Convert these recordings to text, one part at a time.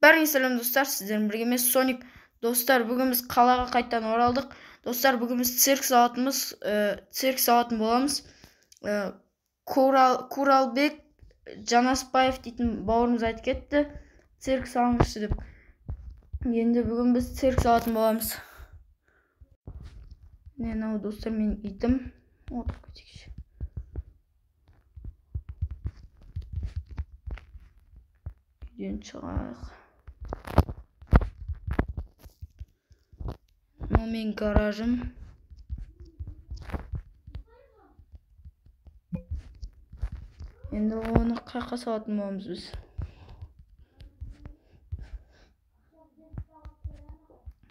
Бәріңізге сәлем достар, сіздермен бірге емес Соник. Достар, бүгін біз қалаға қайтадан оралдық. Достар, бүгін біз цирк салатын боламыз. Куралбек Жанаспаев дейтін бауырымыз айтып кетті, цирк салыңызшы деп. Енді бүгін біз цирк салатын боламыз. Мынау достар, менің итім. Отырып кетейікші. Үйден шығайық. Мынау менің гаражым. Енді оны қайқа салатын боламыз біз.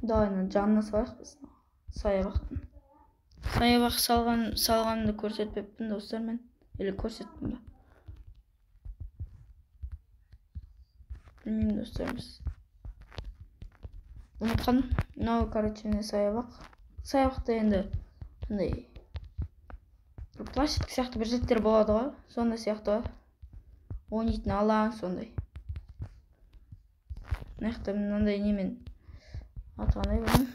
Давай, жанына салайық біз. Саябақтың. Саябақ салғанымды көрсетпеппін достар мен. Или көрсеттім ба? Білмеймін достар, біз ұмытқан. Мынау, короче, саябақ. Саябақта енді бір площадка сияқты бір жеттер болады ғой. Сондай сияқты ғой. Ойнайтын алаң сондай. Мынақты мынандай немен атқандай білмеймін.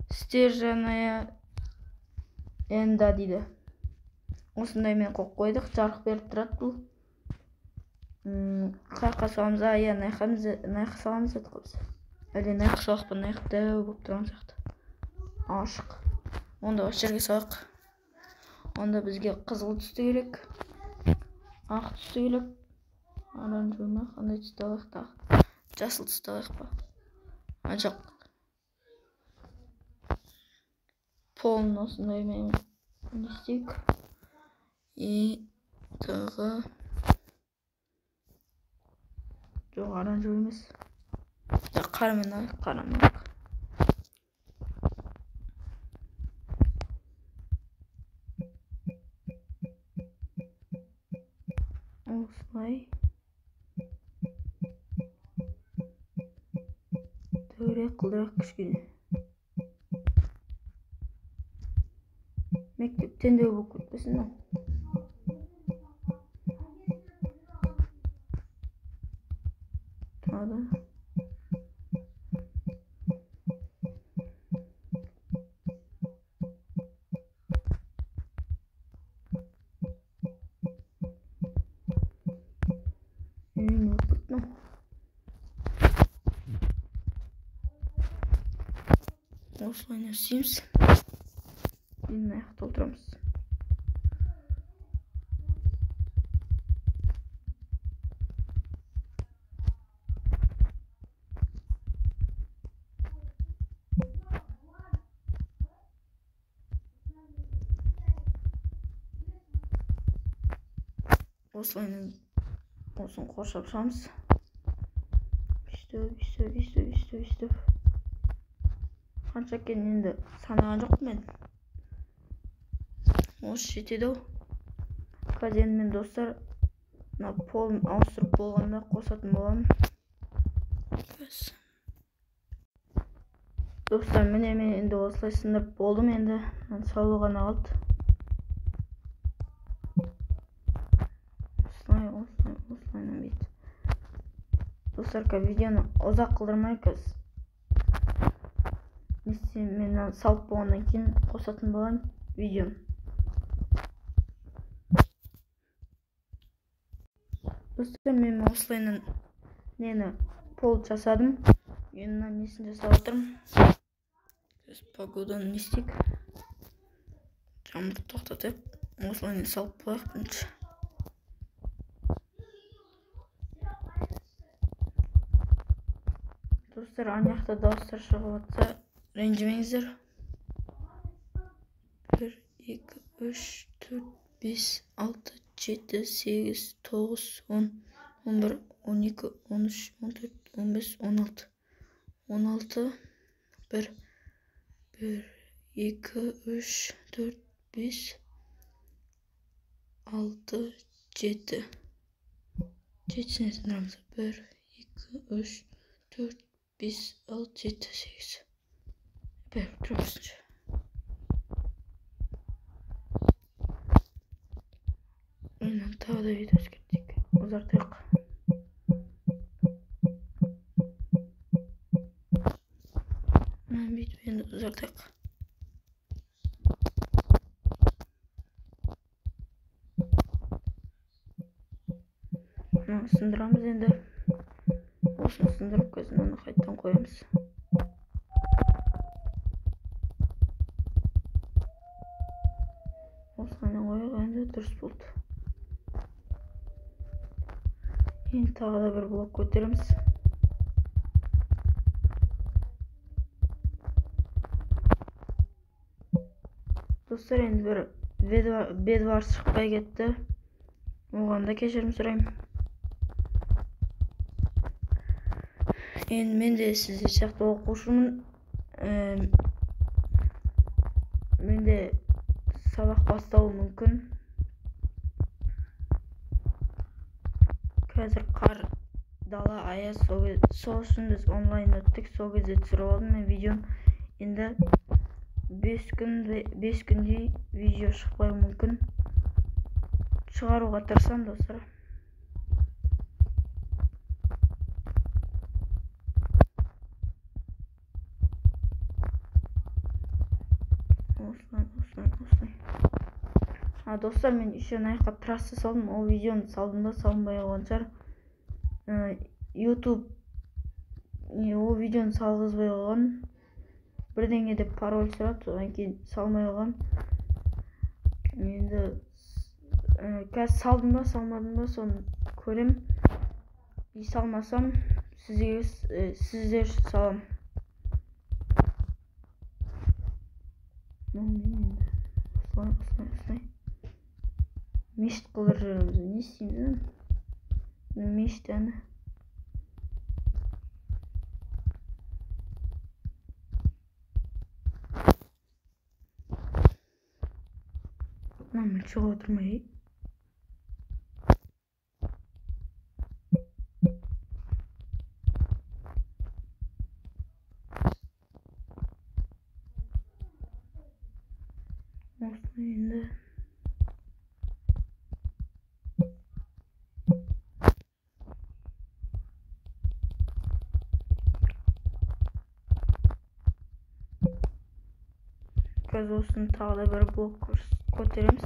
Стержаная энда дейді. Осындай мен қойып қойдық, жарық беріп тұрады бұл. Қайқа саламыз, найқа саламыз деді қой біз. Әлде найқа салақпын, найқа дәу болып тұрған сияқты. Ашық. Онда осы жерге салақ. Онда бізге қызыл түсті керек. Ақ түсті керек. Оранжевый ма? Қандай түсті алайық тағы? Жасыл түсті алайық па? Жоқ. Полын осындай мен не істейік. И тағы жоқ, оранжевый емес. Қарамен алайық, қарамен алайық. Осылай. Тәурек қылдырақ кішкене. Мектептен де болып кетпесін ол. Тағы. Үйін өкпіт мұ? Осылай не істейміз. Енді аяқ толтырамыз. Осылай осын қоршап шығамыз. Бүйтіп. Қанша екен енді санаған жоқ мен. Осы жетеді ау. Қазір енді мен достар полын ауыстырып болғанда қосатын боламын. Достар, міне мен енді осылай сындырып болдым, енді салу ғана қалды. Осылайынан бейді. Достар, видеоны ұзақ қылдырмай мен салып болғаннан кейін қосатын болайын видеоны. Достар, мен осылайынан нені пол жасадым. Енді несін жасап отырмын. Погоданы не істейік. Жаңбыр тоқтатып, осылайынан салып болайық бірінші. Достар, анаяқта дауыстар шығып атса, ренжімеңіздер. 1, 2, 3, 4, 5, 6, 7, 8, 9, 10, 11, 12, 13, 14, 15, 16. 16, 1, 2, 3, 4, 5, 6, 7. 7'sine sınırımız. 1, 2, 3, 4, 5, 6, 7, 8. Böyle durmasın. Tағы да видео өзгертейік. Ұзартайық. Бүйтіп енді ұзартайық. Сындырамыз енді. Осыны сындырып көзін оны қайттан қоямыз. Осыны қойып енді дұрыс болды. Енді тағы да бір блок көтереміз. Достар, енді бір бедвар шықпай кетті. Оған да кешірім сұраймын. Енді мен де сіздер сияқты оқушымын. Мен де сабақ бастауы мүмкін. Қазір қар, дала, аяз, сол үшін біз онлайн өттік. Сол кезде түсіріп алдым мен видеоны. Енді 5 күндей видео шықпай мүмкін. Шығаруға тырысамын, достар. Осылай. Достар, мен еще аяққа трасса салдым. Ол видеоны салдым да салынбай қалған шығар. YouTube ол видеоны салғызбай қалған. Бірдеңе деп пароль сұрап, содан кейін салмай қалған. Енді қазір салдым ба, салмадым ба, соны көрем. Салмасам, сіздер салам. Осылай. Мешіт қылдырып жүрміз. Не істейміз? Мешіт әні. Мен шығып отырмай. Осылай енді. Қазір осыны тағы да бір блок көтереміз.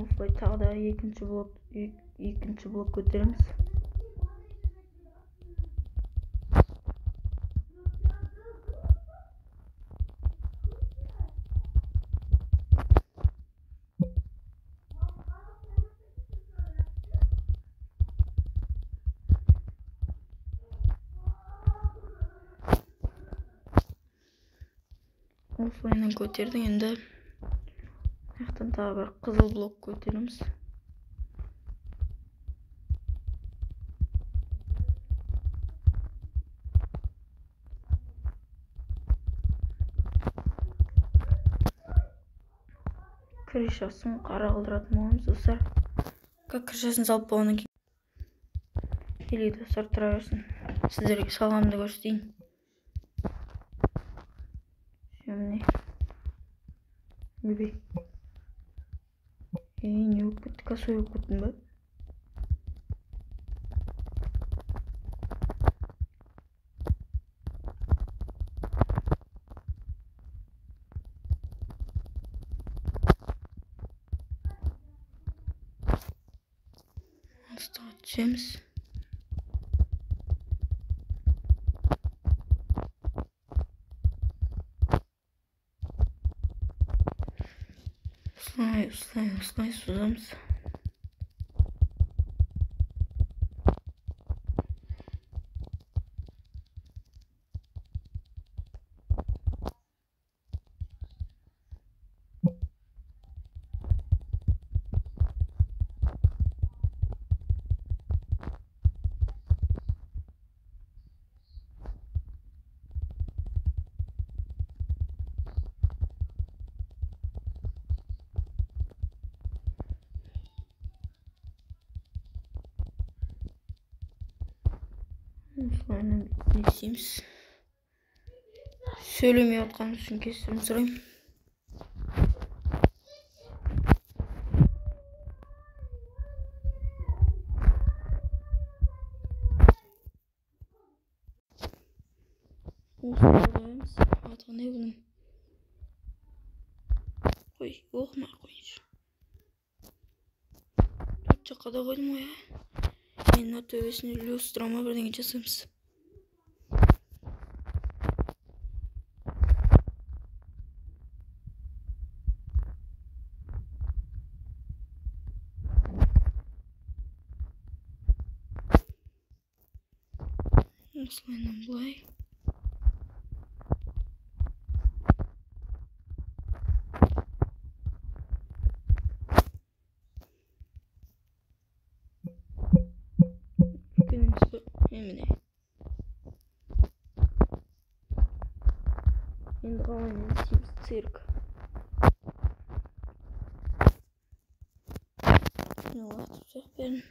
Осылай тағы да екінші блок көтереміз. Осылайынан көтердік. Енді аяқтан тағы бір қызыл блок көтереміз. Крышасын қара қылдыратын боламыз, достар. Крышасын салып болғаннан кейін или достар тұра берсін. Сіздерге салғанымды көрсетейін. Міне. Бебей. Не болып кетті? Косой болып кеттің ба? Астыға түсеміз. Осылай созамыз. Aynen ne diyeyimiz. Söylemeye atkanım için kesirim sırayım. Olsun hata ne bileyim. Koy okma koyunca. 4 dakikada koydum o ya. Enler tövbesini illustrama birden geçesimiz. Oslayalım bulay. Günümüzü emine. Şimdi kalan sirk. Ne var tutacak benim.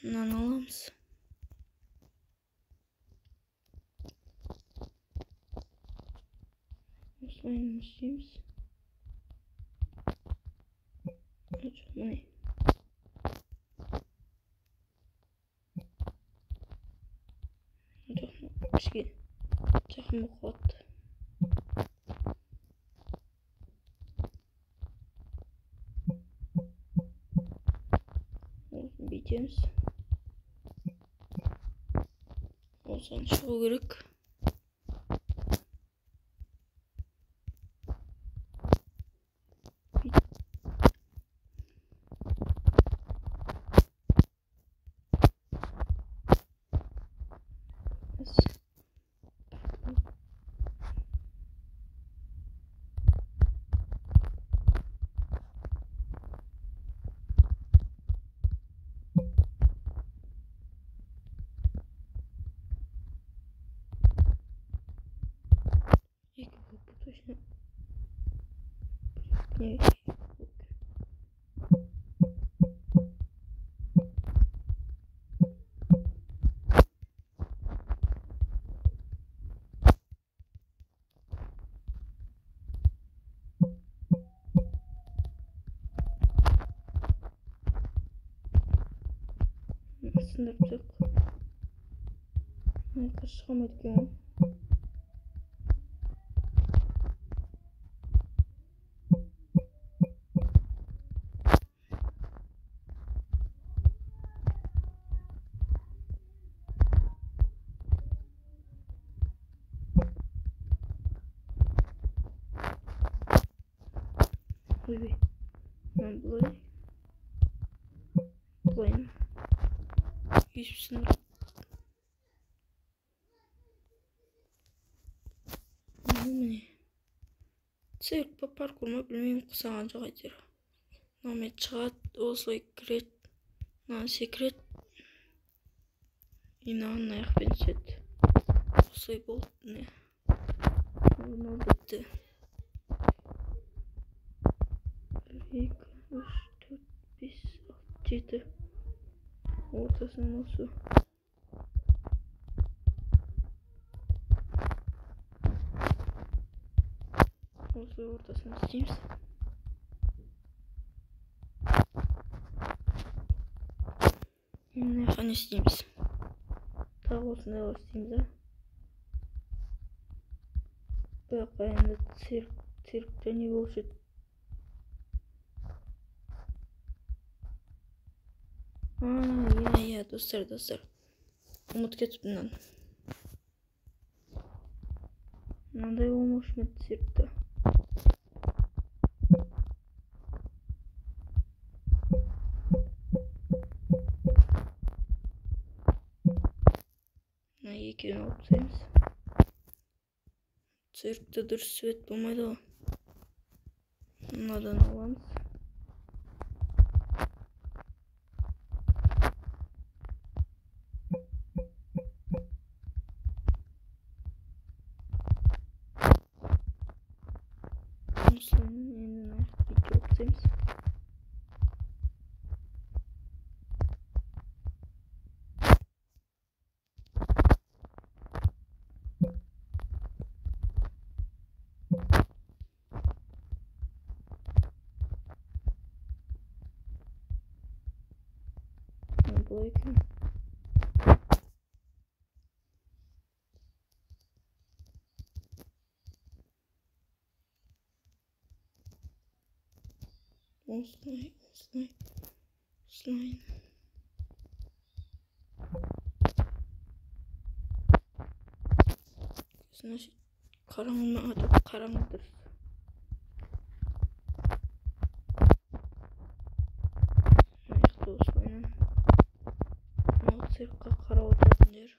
Lan alamız. Oslayalım isteyimiz. Bu ne? Başka çakma kod. Biteceğiz. Olsan şu kırık. Ne? Aslında yapacak. Kaçamadık ya. Uy. Ben bulayım. Bulayım. Hiçbir sınır. Ne? Sirk papar kurma bilmeyeyim kısa ancak acır. Name çat also secret. Non secret. İnan ayak benset. Also bolt ne? Ne bitti. 1, 2, 3, 4, 5, 6, 7. Ortasına nasıl? Nasıl ortasını isteyeyim? Ne kan isteyeyim? Daha olsun ne var isteyeyim? Bak yani sirkte ne bullshit. Ya dostlar. Umut ketibimden. Nanday olmuş mu sirkte? Ne 2 gün olsayız. Sirktedir svet bulmaydı o. Onlardan alamaz. Musa'nın yeniden video yaptığımız. Şolay ekan. Oslayın. Nasıl karanlıktır. Ayakta oslayın. Mal sirka kara oturun der.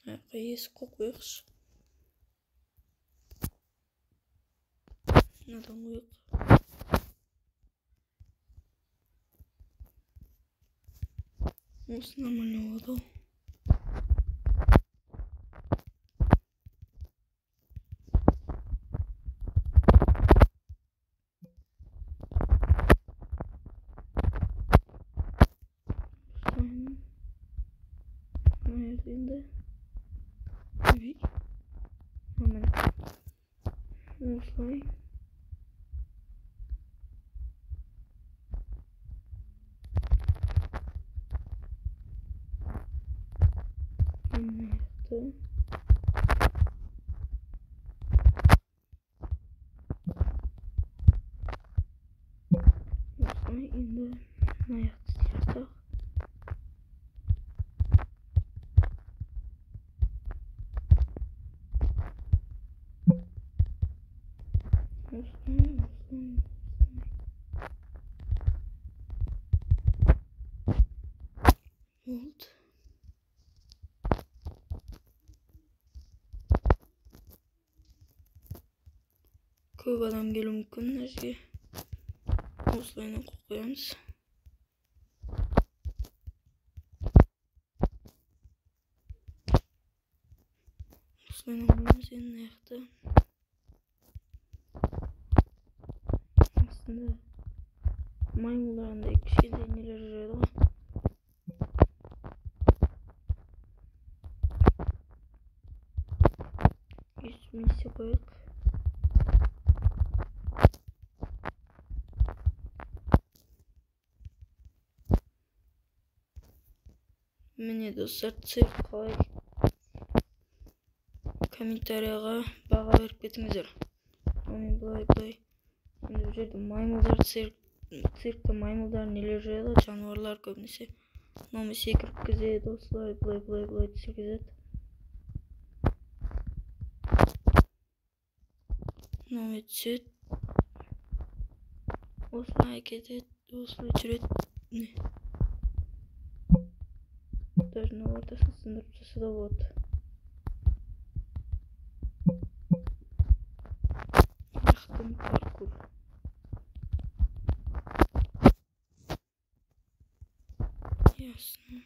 Ayakayız kokuyoruz. Neden uyuk? Olsun ama ne oldu? Neredeydi? Evet. Hemen. Olsun. Nerede? Olsun indi. Ayakta yatak. Olsun. Oldu. Köp adam gelip mümkün nereye? Oslayın kokuyamız. Oslayın olmamız yanına ayakta. Aslında maymunların da iki şey neler arıyordu. Misya koyuk. Mine dostlar sırf kolay kommentariyaga bağa verip ketіңіздер. Onu bulay. Şimdi bu жерде maymunlar sirkte maymunlar neler жүреді, жануарлар көбінесе номер секіріп кетеді, осылай былай түсіргізеді. Номер түседі. Осылай кетеді, осылай жүреді. Даже на ортасын сындырып тастаса да болады. Яқтым паркур. Ясно.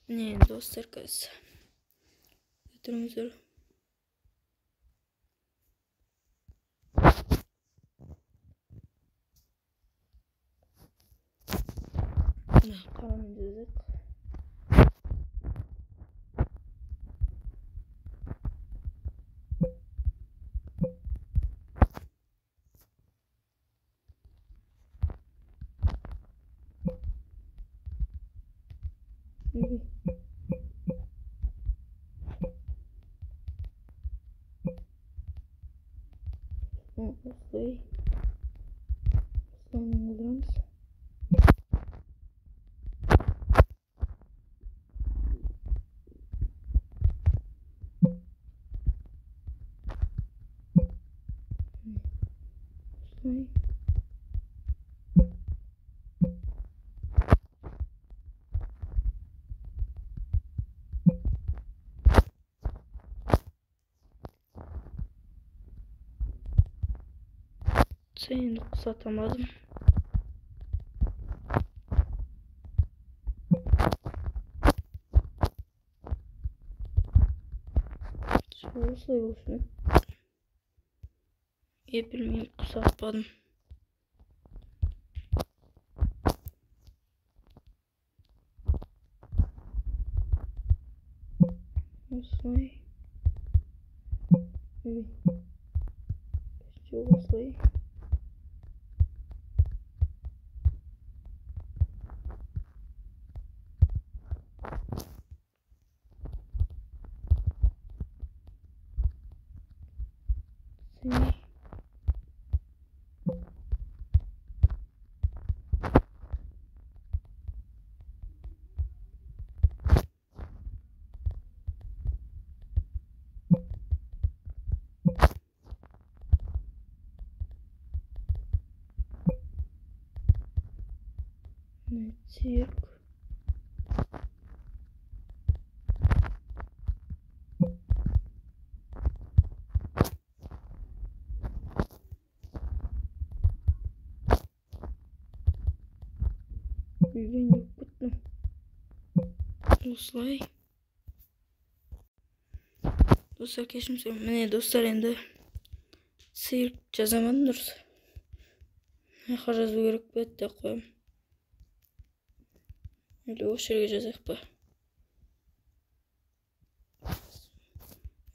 Не, достар қазір. Тұрыңыздар. Қарамен дезек. Осылай. Осылаймен қылдырамыз. Осылай. Seni kısaltamadım. Şöyle olsun. Bilmeyeyim, kısaltmadım. Осылай. Осылай. Цирк. Үйреніп біттім. Осылай. Достар, кешірім сұраймын. Міне достар, енді цирк жазамадым дұрыс. Айқа жазу керек пе деп қоямын. Или осы жерге жазайық па?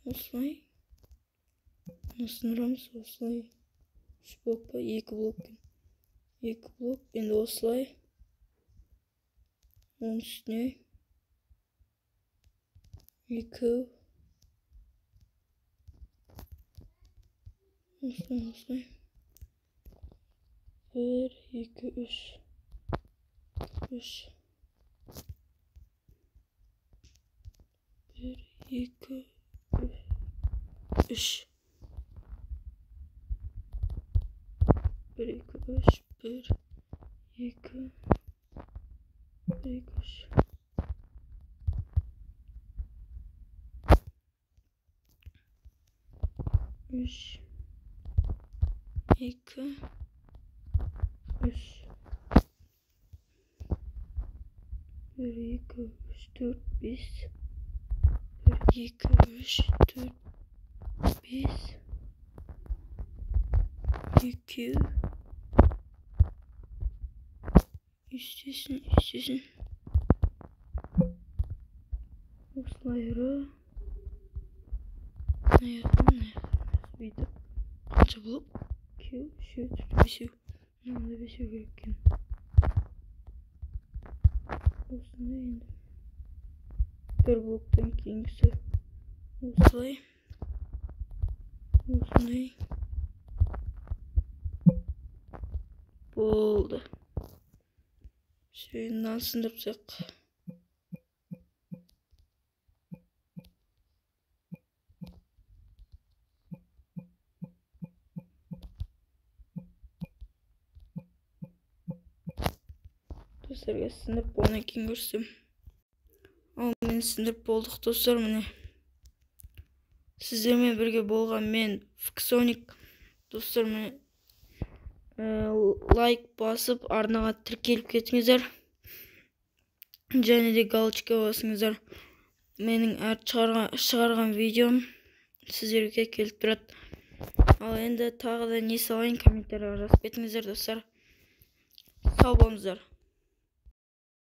Осылай. Сындырамыз осылай. 3 блок па? 2 блок. 2 блок. Енді осылай. Оның үстіне 2. Осылай. 1, 2, 3. 3. 1, 2, 3. 1, 2, 3. 1, 2, 1, 2, 3. 3, 2, 3. 1, 2, 3, 4, 5. 1, 2, 3, 4, 5. 2. Üstesin. Осылай. Ne? Видео. Қанша блок? 2, 3, 4, 5. Мынада 5 керек екен. Осындай енді. 1 блоктан кейінгісі. Осылай. Болды. Мынаны сындырып тастайық. Достарға сындырып болғаннан кейін көрсем. Ал мен сындырып болдық достар, міне. Сіздермен бірге болған мен Фиксоник. Достар, міне лайк басып арнаға тіркеліп кетіңіздер. Және де галочка басыңыздар. Менің әр шығарған видеом сіздерге келіп тұрады. Ал енді тағы да не салайын, комментарияға жазып кетіңіздер достар. Сау болыңыздар.